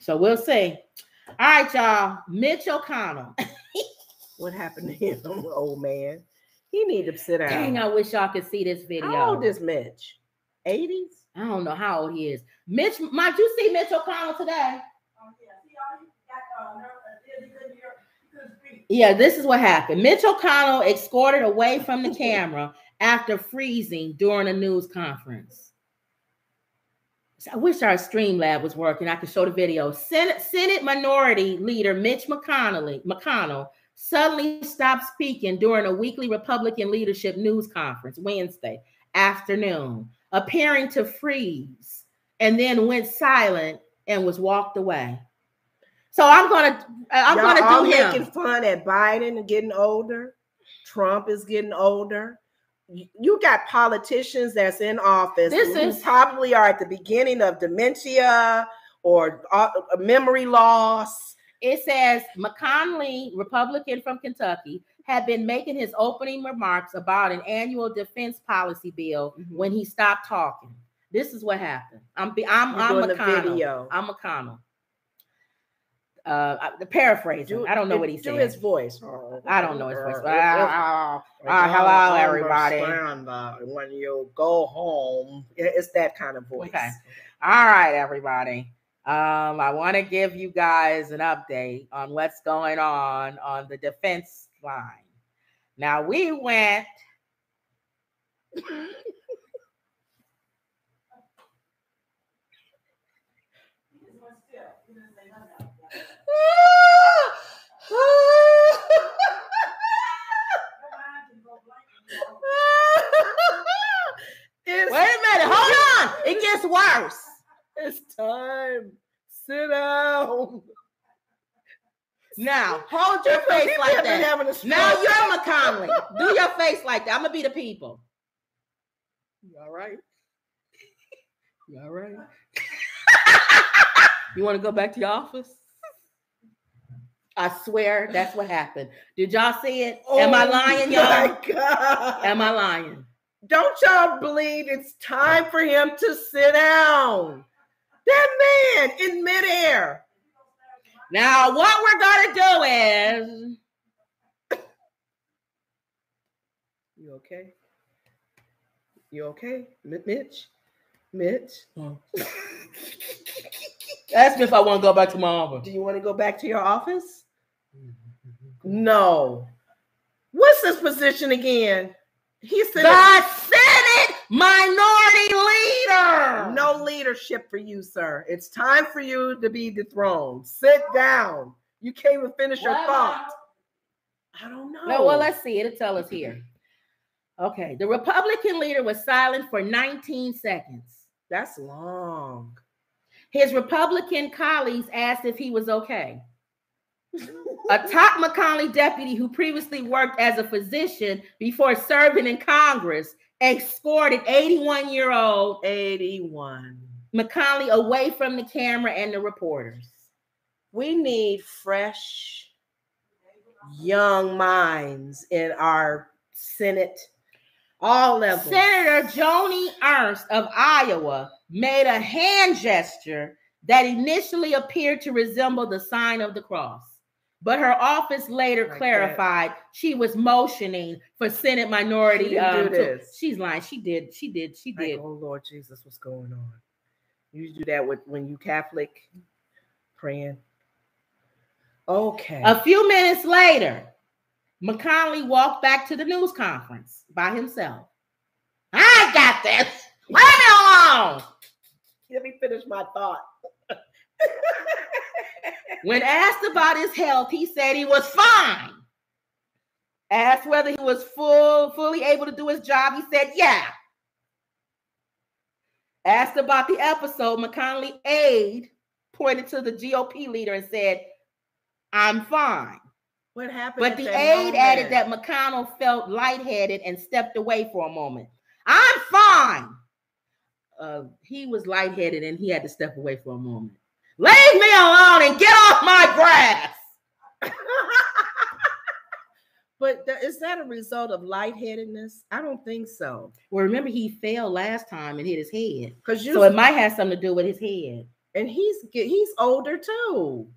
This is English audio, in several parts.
So we'll see. All right, y'all. Mitch O'Connell. What happened to him, old man? He need to sit down. Dang, I wish y'all could see this video. How old is Mitch? 80s? I don't know how old he is. Mitch, might you see Mitch O'Connell today? Yeah, this is what happened. Mitch O'Connell escorted away from the camera after freezing during a news conference. I wish our Streamlab was working. I could show the video. Senate Minority Leader Mitch McConnell suddenly stopped speaking during a weekly Republican leadership news conference Wednesday afternoon, appearing to freeze, and then went silent and was walked away. So I'm gonna do him. Making fun at Biden getting older. Trump is getting older. You got politicians that's in office who probably are at the beginning of dementia or memory loss. It says McConnell, Republican from Kentucky, had been making his opening remarks about an annual defense policy bill when he stopped talking. This is what happened. I'm McConnell. I'm McConnell. The paraphrasing. I don't know what he said. Do his voice. I don't know his voice. Hello, everybody. When you go home, it's that kind of voice. Okay. All right, everybody. I want to give you guys an update on what's going on the defense line. Now we went. Wait a minute, hold on. It gets worse. It's time. Sit down. Now, hold your face like that. Now you're McConnell. Do your face like that. I'm gonna be the people. You all right? You all right? You want to go back to your office? I swear that's what happened. Did y'all see it? Am I lying, y'all? My God. Am I lying? Don't y'all believe it's time for him to sit down? That man in midair. Now, what we're going to do is... You okay? You okay? Mitch? Mitch? Ask me if I want to go back to my office. Do you want to go back to your office? No. What's his position again? He said the Senate Minority Leader. No leadership for you, sir. It's time for you to be dethroned. Sit down. You can't even finish your thought. I don't know. No, well, let's see. It'll tell us here. Okay. The Republican leader was silent for 19 seconds. That's long. His Republican colleagues asked if he was okay. A top McConnell deputy who previously worked as a physician before serving in Congress escorted 81-year-old McConnell away from the camera and the reporters. We need fresh, young minds in our Senate, all levels. Senator Joni Ernst of Iowa made a hand gesture that initially appeared to resemble the sign of the cross. But her office later clarified she was motioning for Senate minority. She's lying. She did. Like, oh, Lord Jesus, what's going on? You do that when you Catholic praying. Okay. A few minutes later, McConnell walked back to the news conference by himself. I got this. Leave me alone. Let me finish my thought. When asked about his health, he said he was fine. Asked whether he was fully able to do his job, he said, yeah. Asked about the episode, McConnell's aide pointed to the GOP leader and said, I'm fine. What happened? But the aide added that McConnell felt lightheaded and stepped away for a moment. I'm fine. He was lightheaded and he had to step away for a moment. Leave me alone and get off my grass. But is that a result of lightheadedness? I don't think so. Well, remember he fell last time and hit his head. So it might have something to do with his head. And he's older too.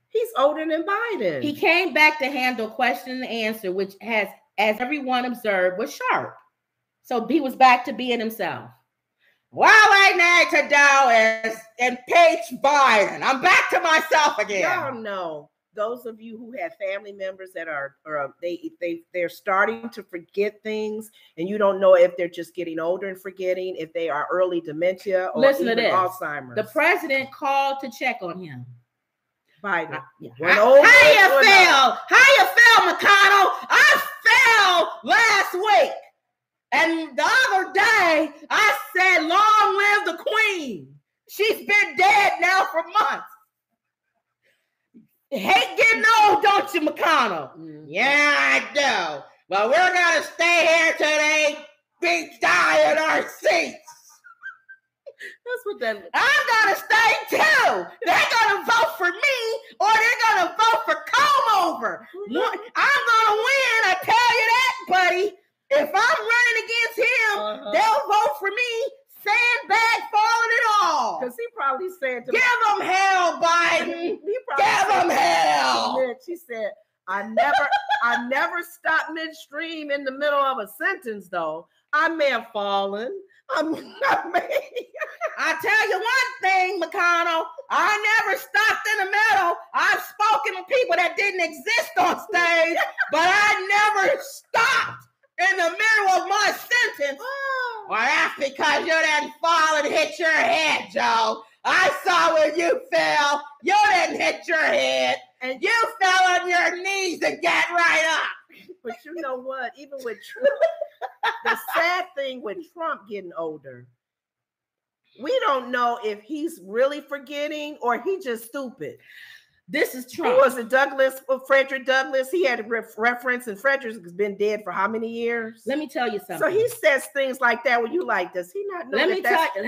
He's older than Biden. He came back to handle question and answer, which has, as everyone observed, was sharp. So he was back to being himself. What I need to do is impeach Biden. I'm back to myself again. Y'all know, those of you who have family members that they're starting to forget things, and you don't know if they're just getting older and forgetting, if they are early dementia or even Alzheimer's. The president called to check on him. Biden. How you feel? How you feel, McConnell? I fell last week. And the other day, I said, long live the queen. She's been dead now for months. Hate getting old, don't you, McConnell? Mm-hmm. Yeah, I do. But we're going to stay here till they die in our seats. That's what that. I'm going to stay too. They're going to vote for me or they're going to vote for Comb Over. I'm going to win, I tell you that, buddy. If I'm running against him, they'll vote for me. Sandbag falling it all. Because he probably said to give them hell, Biden. Give them hell. She said, I never stop midstream in the middle of a sentence, though. I may have fallen. I tell you one thing, McConnell. I never stopped in the middle. I've spoken to people that didn't exist on stage, but I never stopped in the middle of my sentence. Well, that's because you didn't fall and hit your head, Joe. I saw where you fell. You didn't hit your head. And you fell on your knees and got right up. But you know what? Even with Trump, the sad thing with Trump getting older, we don't know if he's really forgetting or he just stupid. This is Trump. Who was it? Frederick Douglass. He had a reference, and Frederick has been dead for how many years? Let me tell you something. So he says things like that where you like, does he not know?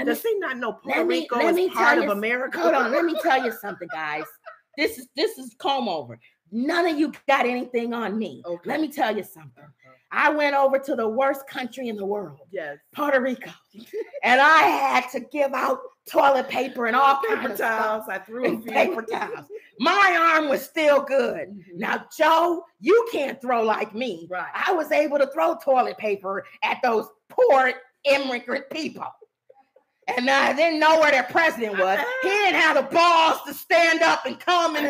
Does he not know Puerto Rico is part of America? Hold on, let me tell you something, guys. This is Comb Over. None of you got anything on me. Okay. Let me tell you something. I went over to the worst country in the world, yes, Puerto Rico, and I had to give out toilet paper and all kinds of towels. Stuff. I threw a few paper towels. My arm was still good. Mm-hmm. Now, Joe, you can't throw like me. Right. I was able to throw toilet paper at those poor immigrant people. And I didn't know where their president was. He didn't have the balls to stand up and come and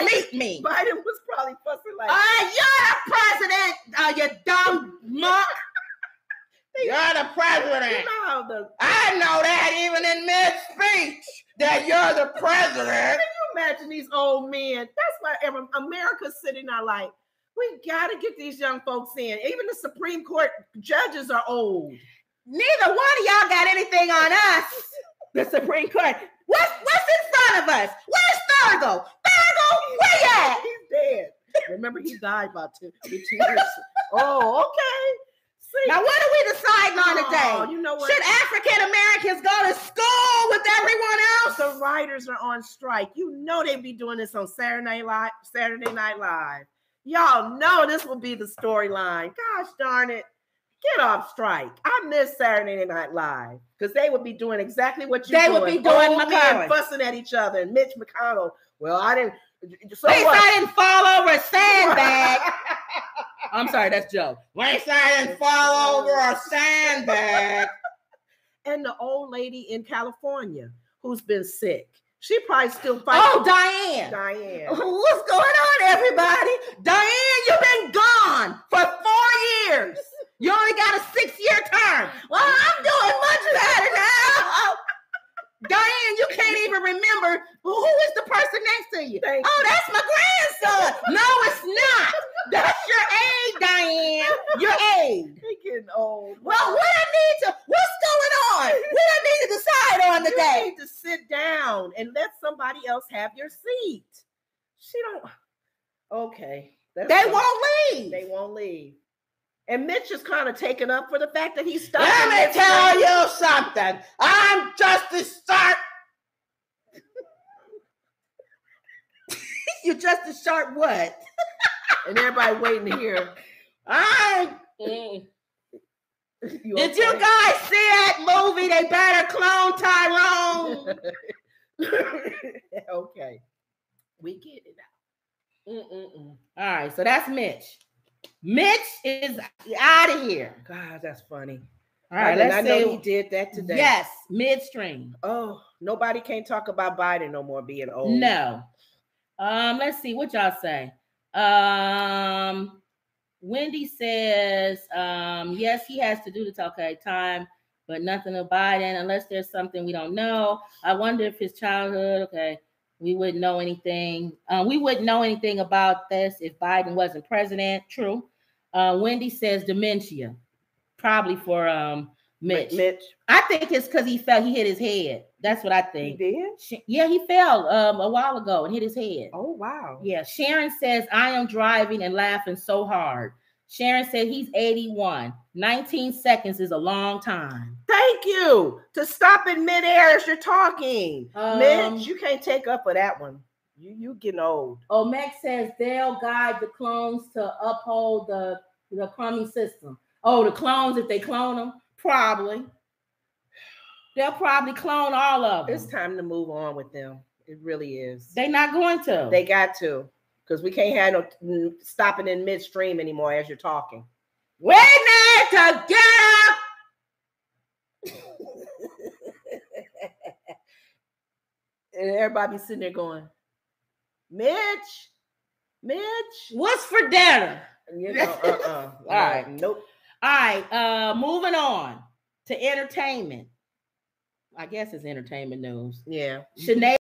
meet me. Biden was probably fussing like, you're the president, you dumb muck. You're the president. You know I know that even in mid-speech that you're the president. Can you imagine these old men? That's why America's sitting there like, we got to get these young folks in. Even the Supreme Court judges are old. Neither one of y'all got anything on us. The Supreme Court. What's in front of us? Where's Thurgood? Where you at? He's dead. Remember, he died about 2 years. Oh, okay. See. Now, what are we deciding on today? You know what? Should African Americans go to school with everyone else? The writers are on strike. You know they be doing this on Saturday Night Live. Y'all know this will be the storyline. Gosh darn it. Get off strike. I miss Saturday Night Live because they would be doing exactly what you're doing. They would be doing McConnell, fussing at each other. And Mitch McConnell, well, I didn't. So at least I didn't fall over a sandbag. I'm sorry, that's Joe. At least I didn't fall over a sandbag. And the old lady in California who's been sick. She probably still fighting. Oh, Diane. What's going on, everybody? Diane, you've been gone for 4 years. You only got a 6-year term. Well, I'm doing much better now. Diane, you can't even remember who is the person next to you. That's my grandson. No, it's not. That's your aide, Diane. Your aide. They're getting old. Well, what's going on? What I need to decide on today? You need to sit down and let somebody else have your seat. She don't. Okay. They won't leave. They won't leave. And Mitch is kind of taken up for the fact that he's stuck. Let me tell you something. I'm Justice Sharp. You Justice Sharp what? And everybody waiting to hear. Did you guys see that movie? They better clone Tyrone. Okay. We get it out. All right, so that's Mitch. Mitch is out of here. God, that's funny. All right, let's know he did that today. Yes, midstream. Oh, nobody can't talk about Biden no more being old. No. Let's see what y'all say. Wendy says, yes, he has to do the talk time, but nothing of Biden unless there's something we don't know. I wonder if his childhood, we wouldn't know anything. We wouldn't know anything about this if Biden wasn't president. True. Wendy says dementia, probably for Mitch. I think it's because he hit his head. That's what I think. He did? Yeah, he fell a while ago and hit his head. Oh, wow. Yeah. Sharon says, I am driving and laughing so hard. Sharon said he's 81. 19 seconds is a long time. Thank you. To stop in midair as you're talking. Mitch, you can't take up for that one. You getting old. Oh, Meg says they'll guide the clones to uphold the crummy system. Oh, the clones, if they clone them? Probably. They'll probably clone all of them. It's time to move on with them. It really is. They're not going to. They got to. Because we can't have no stopping in midstream anymore as you're talking. We need to get up. And everybody sitting there going, Mitch, what's for dinner? You know, All right. Nope. All right. Moving on to entertainment. I guess it's entertainment news. Yeah. Sinead